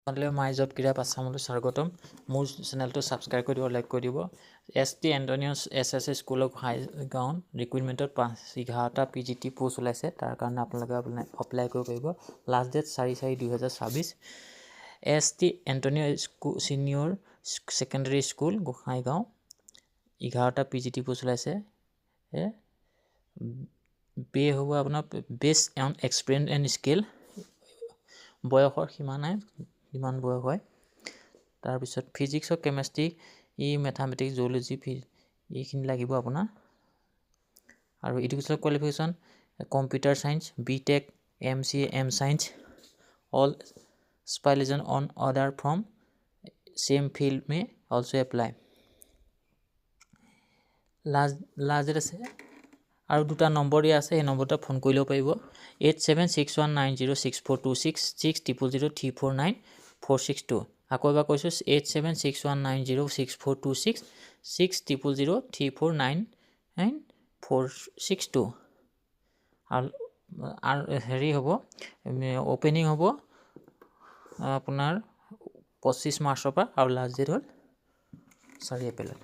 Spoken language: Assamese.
মাই জব ক্ৰীড়া পাছামলৈ স্বাগতম মোৰ চেনেলটো ছাবস্ক্ৰাইব কৰি দিব লাইক কৰি দিব ST Anthony's SS school of হাইগাঁও ৰিক্ৰুইটমেণ্টত 11টা PGT পোষ্ট ওলাইছে তাৰ কাৰণে আপোনালোকে এপ্লাই কৰিব পাৰিব last date 4/4/2026 ST Anthony's senior secondary school গোহাঁইগাঁও 11টা PGT পোষ্ট ওলাইছে পে হ'ব আপোনাৰ based on experience and skill বয়সৰ সীমা নাই কিমান বয়স হয় তাৰপিছত ফিজিক্স আৰু কেমেষ্ট্ৰি মেথামেটিক্স জুলজি এইখিনি লাগিব আপোনাৰ আৰু educational qualification computer science BTech MCA M Science all specialization on other from same field may also apply last date আছে আৰু দুটা নম্বৰ দিয়া আছে এই নম্বৰটা ফোন কৰিলেও পাৰিব 8761906426 600349 আকৌ এবাৰ কৈছোঁ 8761906426 600349 আৰু হেৰি হ'ব অপেনিং হ'ব আপোনাৰ 25 মাৰ্চৰ পৰা আৰু লাষ্ট ডেট হ'ল 4 এপ্ৰিলত